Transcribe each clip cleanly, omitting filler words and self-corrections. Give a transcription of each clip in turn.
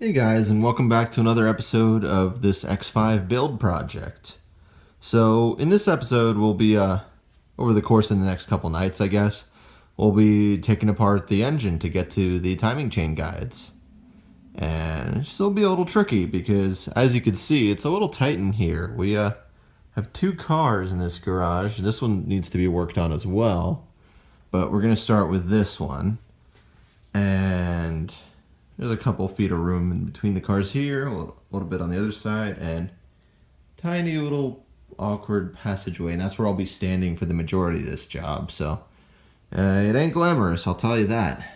Hey guys, and welcome back to another episode of this X5 build project. So in this episode, we'll be, over the course of the next couple nights, I guess, we'll be taking apart the engine to get to the timing chain guides. And this will be a little tricky because, as you can see, it's a little tight in here. We have two cars in this garage. This one needs to be worked on as well. But we're going to start with this one. And there's a couple feet of room in between the cars here, a little bit on the other side, and tiny little awkward passageway, and that's where I'll be standing for the majority of this job. So it ain't glamorous, I'll tell you that.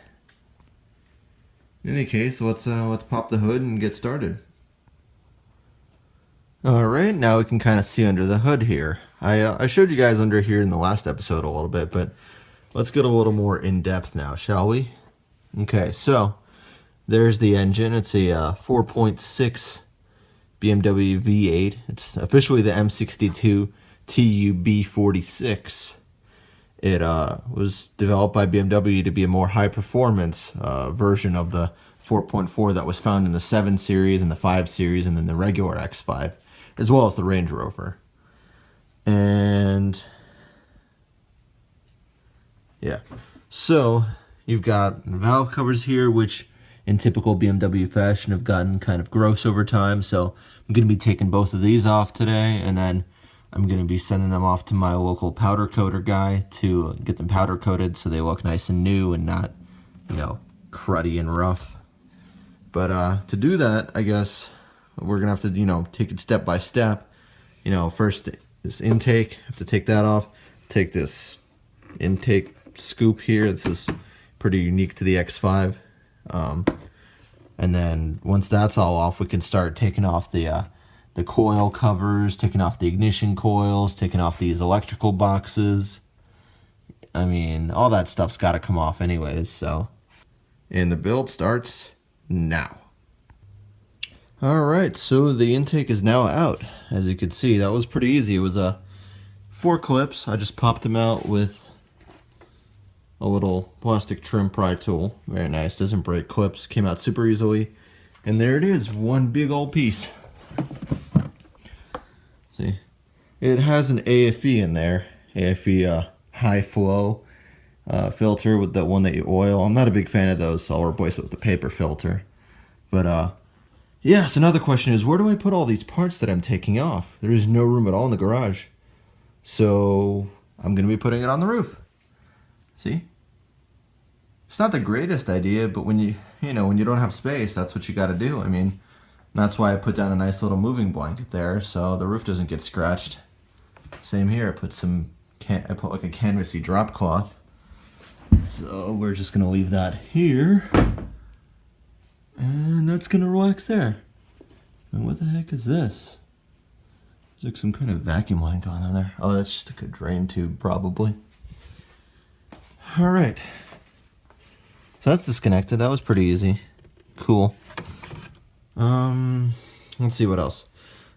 In any case, let's pop the hood and get started. Alright, now we can kind of see under the hood here. I showed you guys under here in the last episode a little bit, but let's get a little more in depth now, shall we? Okay, so there's the engine. It's a 4.6 BMW V8. It's officially the M62 TUB46. It was developed by BMW to be a more high-performance version of the 4.4 that was found in the 7 Series and the 5 Series and then the regular X5, as well as the Range Rover. And yeah, so you've got valve covers here, which in typical BMW fashion have gotten kind of gross over time, so I'm going to be taking both of these off today, and then I'm going to be sending them off to my local powder coater guy to get them powder coated so they look nice and new and not, cruddy and rough. But to do that, I guess we're going to have to, take it step by step. First this intake, have to take that off. Take this intake scoop here. This is pretty unique to the X5. And then once that's all off, we can start taking off the coil covers, taking off the ignition coils, taking off these electrical boxes. I mean, all that stuff's got to come off anyways, so. And the build starts now. Alright, so the intake is now out. As you can see, that was pretty easy. It was 4 clips. I just popped them out with a little plastic trim pry tool. Very nice, doesn't break clips, came out super easily. And there it is, one big old piece. See, it has an AFE in there, AFE high flow filter with the one that you oil. I'm not a big fan of those, so I'll replace it with the paper filter. But yes, another question is, where do I put all these parts that I'm taking off? There is no room at all in the garage. So I'm going to be putting it on the roof. See? It's not the greatest idea, but when when you don't have space, that's what you got to do. I mean, that's why I put down a nice little moving blanket there so the roof doesn't get scratched. Same here, I put like a canvasy drop cloth. So we're just going to leave that here. And that's going to relax there. And what the heck is this? There's like some kind of vacuum line going on there. Oh, that's just like a drain tube, probably. Alright. So that's disconnected. That was pretty easy. Cool. Let's see what else.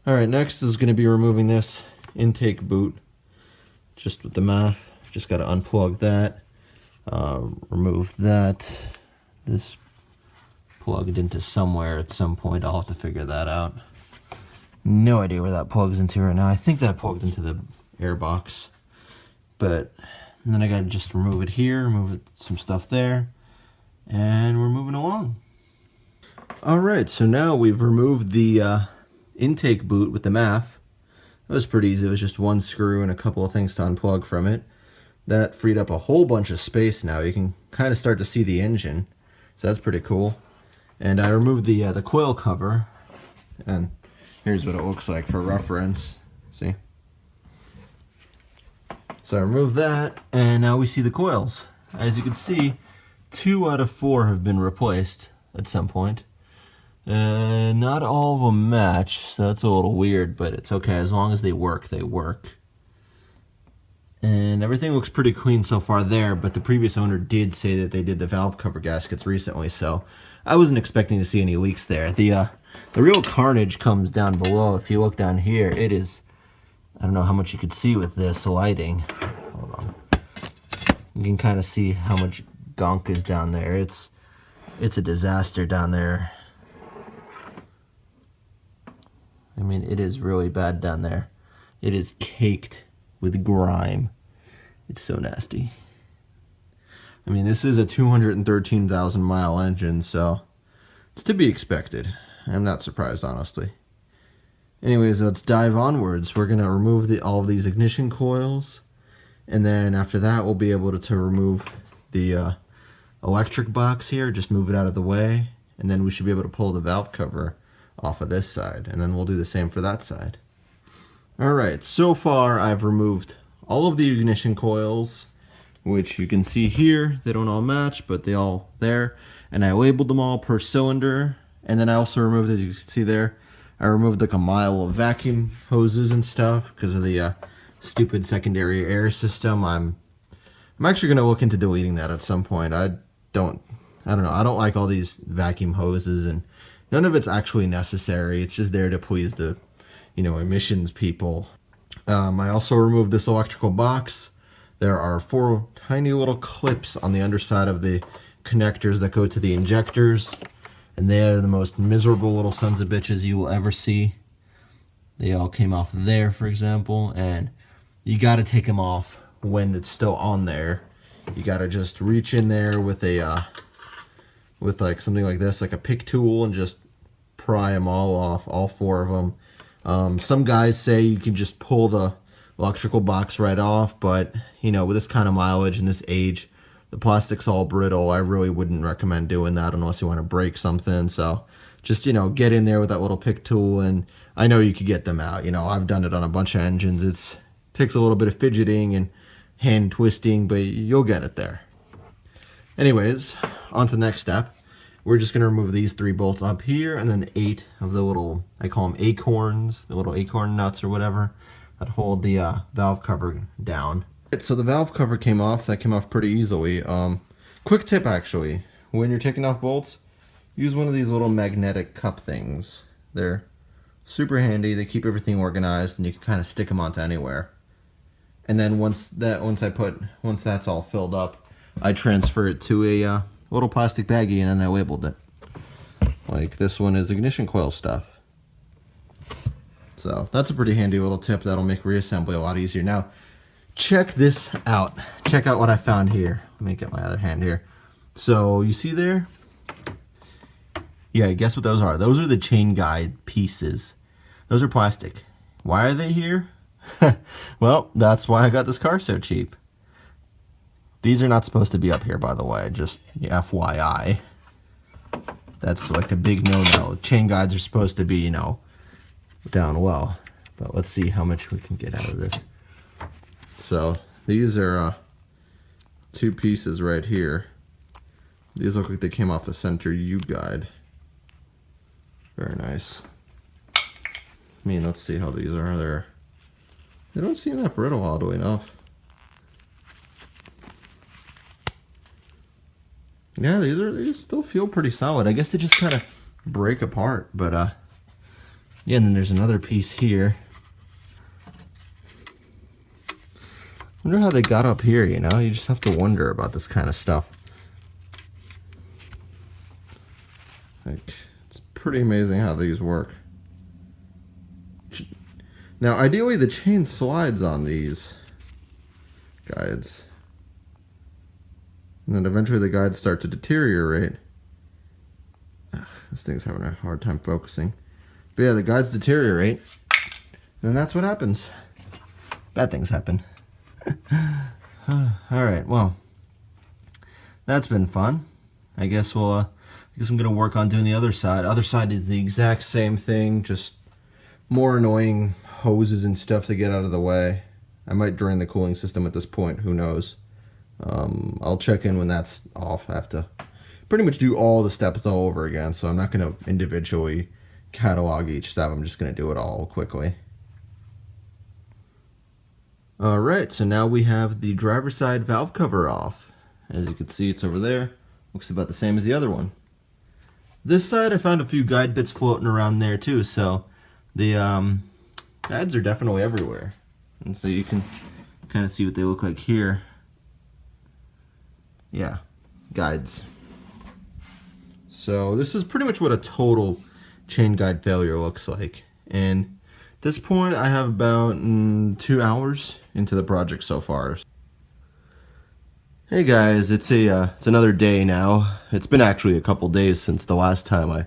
Alright, next is going to be removing this intake boot. Just with the MAF. Just got to unplug that. Remove that. This plugged into somewhere at some point. I'll have to figure that out. No idea where that plugs into right now. I think that plugged into the air box. But and then I gotta just remove it here, remove some stuff there, and we're moving along. Alright, so now we've removed the intake boot with the MAF. That was pretty easy. It was just one screw and a couple of things to unplug from it. That freed up a whole bunch of space now. You can kind of start to see the engine, so that's pretty cool. And I removed the coil cover, and here's what it looks like for reference. See? So I removed that, and now we see the coils. As you can see, 2 out of 4 have been replaced at some point. Not all of them match, so that's a little weird, but it's okay. As long as they work, they work. And everything looks pretty clean so far there, but the previous owner did say that they did the valve cover gaskets recently, so I wasn't expecting to see any leaks there. The real carnage comes down below. If you look down here, it is, I don't know how much you could see with this lighting. Hold on. You can kind of see how much gunk is down there. It's a disaster down there. I mean, it is really bad down there. It is caked with grime. It's so nasty. I mean, this is a 213,000 mile engine, so it's to be expected. I'm not surprised, honestly. Anyways, let's dive onwards. We're going to remove all of these ignition coils, and then after that we'll be able to remove the electric box here, just move it out of the way, and then we should be able to pull the valve cover off of this side, and then we'll do the same for that side. Alright, so far I've removed all of the ignition coils, which you can see here. They don't all match, but they all there, and I labeled them all per cylinder. And then I also removed, as you can see there, I removed like a mile of vacuum hoses and stuff because of the stupid secondary air system. I'm actually going to look into deleting that at some point. I don't know. I don't like all these vacuum hoses, and none of it's actually necessary. It's just there to please the, emissions people. I also removed this electrical box. There are 4 tiny little clips on the underside of the connectors that go to the injectors, and they are the most miserable little sons of bitches you will ever see. They all came off there, for example, and you got to take them off when it's still on there. You got to just reach in there with a with like something like this, like a pick tool, and just pry them all off, all 4 of them. Some guys say you can just pull the electrical box right off, but with this kind of mileage and this age, the plastic's all brittle. I really wouldn't recommend doing that unless you want to break something. So just get in there with that little pick tool, and I know you could get them out. I've done it on a bunch of engines. It takes a little bit of fidgeting and hand twisting, but you'll get it there. Anyways, on to the next step. We're just going to remove these 3 bolts up here, and then 8 of the little, I call them acorns, the little acorn nuts or whatever, that hold the valve cover down. So the valve cover came off. That came off pretty easily. Quick tip, actually. When you're taking off bolts, use one of these little magnetic cup things. They're super handy. They keep everything organized, and you can kind of stick them onto anywhere. And then once that's all filled up, I transfer it to a little plastic baggie, and then I labeled it. Like this one is ignition coil stuff. So that's a pretty handy little tip that'll make reassembly a lot easier. Now, check this out. Check out what I found here. Let me get my other hand here. So you see there? Yeah, guess what those are? Those are the chain guide pieces. Those are plastic. Why are they here? Well, that's why I got this car so cheap. These are not supposed to be up here, by the way, just FYI. That's like a big no-no. Chain guides are supposed to be, down well. But let's see how much we can get out of this. So these are 2 pieces right here. These look like they came off the center U guide. Very nice. I mean, let's see how these are. They don't seem that brittle, oddly enough. Yeah, these still feel pretty solid. I guess they just kind of break apart, but yeah. And then there's another piece here. Wonder how they got up here. You just have to wonder about this kind of stuff. Like, it's pretty amazing how these work. Now, ideally, the chain slides on these guides. And then eventually the guides start to deteriorate. This thing's having a hard time focusing. But yeah, the guides deteriorate. And that's what happens. Bad things happen. Alright, well. That's been fun. I guess I'm gonna work on doing the other side. Other side is the exact same thing, just more annoying hoses and stuff to get out of the way. I might drain the cooling system at this point, who knows. I'll check in when that's off. I have to pretty much do all the steps all over again, so I'm not going to individually catalog each step. I'm just going to do it all quickly. Alright, so now we have the driver's side valve cover off. As you can see, it's over there. Looks about the same as the other one. This side, I found a few guide bits floating around there too, so the guides are definitely everywhere. And so you can kind of see what they look like here. Yeah, guides. So this is pretty much what a total chain guide failure looks like. And at this point, I have about 2 hours into the project so far. Hey guys, it's another day now. It's been actually a couple days since the last time I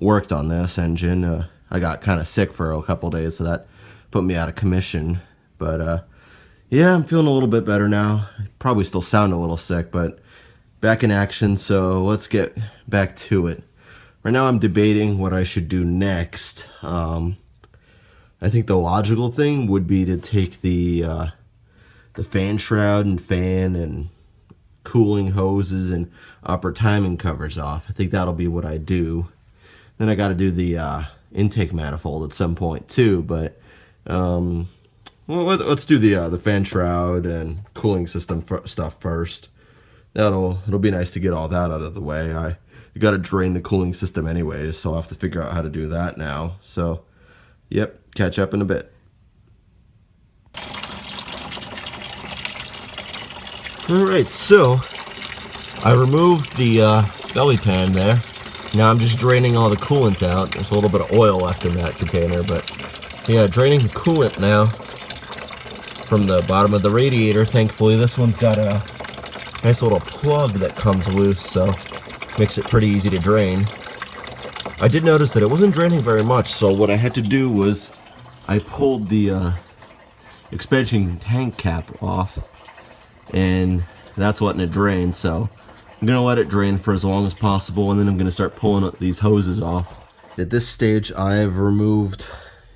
worked on this engine. I got kind of sick for a couple days, so that put me out of commission. But yeah, I'm feeling a little bit better now. I probably still sound a little sick, but back in action, so let's get back to it. Right now I'm debating what I should do next. I think the logical thing would be to take the fan shroud and fan and cooling hoses and upper timing covers off. I think that'll be what I do. Then I got to do the intake manifold at some point too, but well, let's do the fan shroud and cooling system stuff first. It'll be nice to get all that out of the way. You got to drain the cooling system anyways, so I'll have to figure out how to do that now. So, yep, catch up in a bit. Alright, so I removed the belly pan there. Now I'm just draining all the coolant out. There's a little bit of oil left in that container, but yeah, draining the coolant now from the bottom of the radiator. Thankfully, this one's got a nice little plug that comes loose, so makes it pretty easy to drain. I did notice that it wasn't draining very much, so what I had to do was I pulled the expansion tank cap off, and that's letting it drain. So I'm gonna let it drain for as long as possible, and then I'm gonna start pulling these hoses off. At this stage, I've removed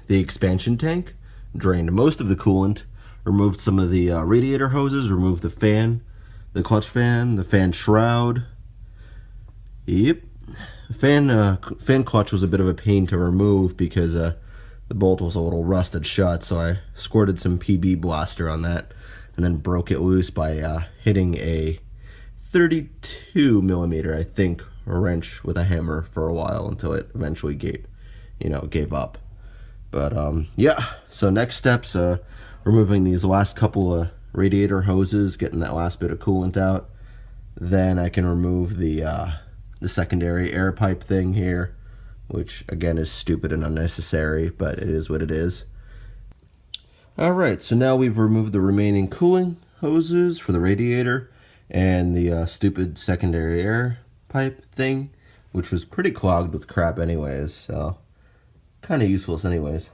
the expansion tank, drained most of the coolant, removed some of the radiator hoses, removed the fan, the clutch fan, the fan shroud. Yep, fan clutch was a bit of a pain to remove because the bolt was a little rusted shut, so I squirted some PB blaster on that and then broke it loose by hitting a 32 millimeter, I think, wrench with a hammer for a while until it eventually gave up. But yeah, so next steps, removing these last couple of radiator hoses, getting that last bit of coolant out. Then I can remove the secondary air pipe thing here, which again is stupid and unnecessary, but it is what it is. Alright, so now we've removed the remaining cooling hoses for the radiator and the stupid secondary air pipe thing, which was pretty clogged with crap anyways, so kind of useless anyways.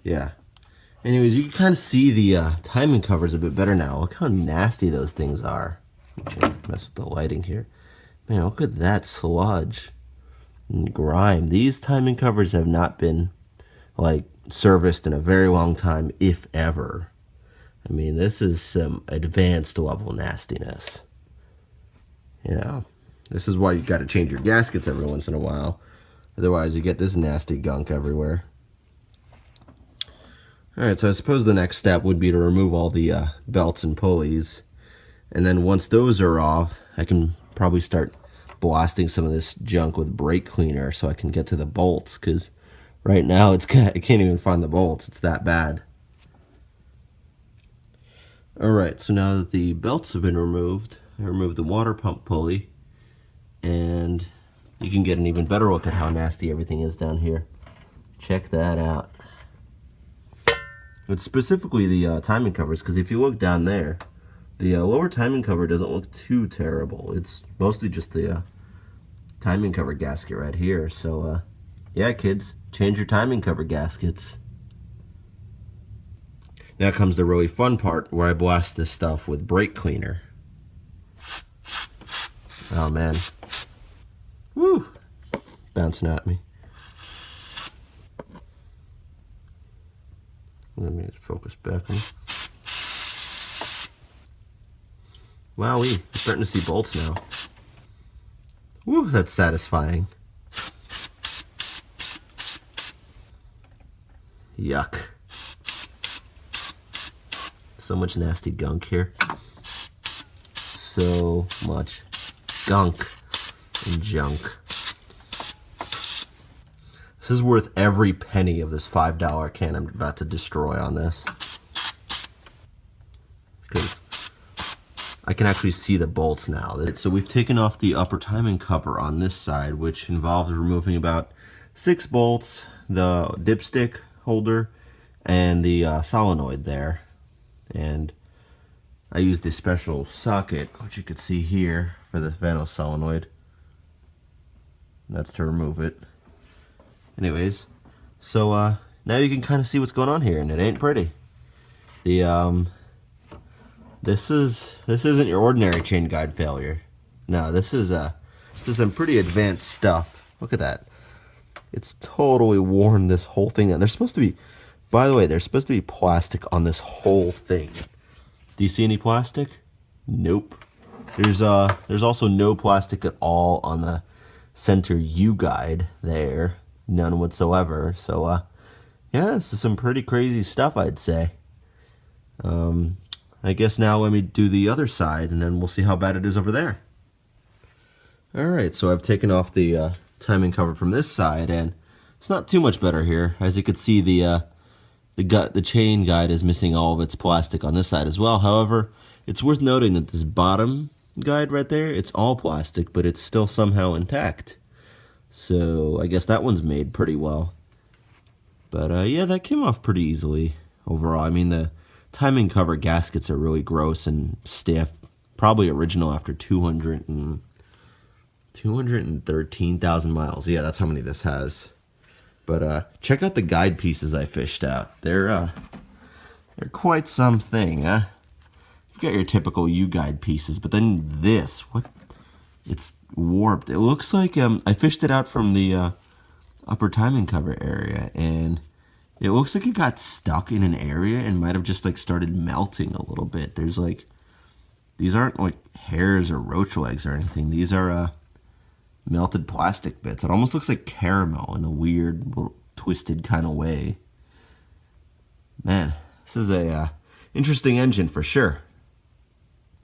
Yeah. Anyways, you can kind of see the timing covers a bit better now. Look how nasty those things are. Mess with the lighting here. Man, look at that sludge and grime. These timing covers have not been like serviced in a very long time, if ever. I mean, this is some advanced level nastiness. You know, this is why you got to change your gaskets every once in a while. Otherwise, you get this nasty gunk everywhere. Alright, so I suppose the next step would be to remove all the belts and pulleys. And then once those are off, I can probably start blasting some of this junk with brake cleaner so I can get to the bolts, because right now I can't even find the bolts. It's that bad. Alright, so now that the belts have been removed, I removed the water pump pulley, and you can get an even better look at how nasty everything is down here. Check that out. It's specifically the timing covers, because if you look down there, the lower timing cover doesn't look too terrible. It's mostly just the timing cover gasket right here. So yeah, kids, change your timing cover gaskets. Now comes the really fun part, where I blast this stuff with brake cleaner. Oh man. Woo! Bouncing at me. Let me focus back on. Wowee, I'm starting to see bolts now. Woo, that's satisfying. Yuck. So much nasty gunk here. So much gunk and junk. This is worth every penny of this $5 can I'm about to destroy on this. Because I can actually see the bolts now. So we've taken off the upper timing cover on this side, which involves removing about 6 bolts, the dipstick holder and the solenoid there. And I used a special socket, which you could see here, for the Vanos solenoid. That's to remove it. Anyways, so now you can kind of see what's going on here, and it ain't pretty. The this isn't your ordinary chain guide failure. No, this is some pretty advanced stuff. Look at that. It's totally worn this whole thing out. There's supposed to be, by the way, there's supposed to be plastic on this whole thing. Do you see any plastic? Nope. There's also no plastic at all on the center U-guide there. None whatsoever. So yeah, this is some pretty crazy stuff, I'd say. I guess now let me do the other side, and then we'll see how bad it is over there. Alright, so I've taken off the timing cover from this side, and it's not too much better here. As you can see, the chain guide is missing all of its plastic on this side as well. However, it's worth noting that this bottom guide right there, it's all plastic, but it's still somehow intact. So I guess that one's made pretty well. But yeah, that came off pretty easily overall. I mean, the timing cover gaskets are really gross and stiff. Probably original after 213,000 miles. Yeah, that's how many this has. But check out the guide pieces I fished out. They're quite something, huh? You've got your typical U-guide pieces, but then this, what? It's warped. It looks like I fished it out from the upper timing cover area, and it looks like it got stuck in an area and might have just like started melting a little bit. There's like, these aren't like hairs or roach legs or anything. These are melted plastic bits. It almost looks like caramel in a weird, little twisted kind of way. Man, this is a interesting engine for sure.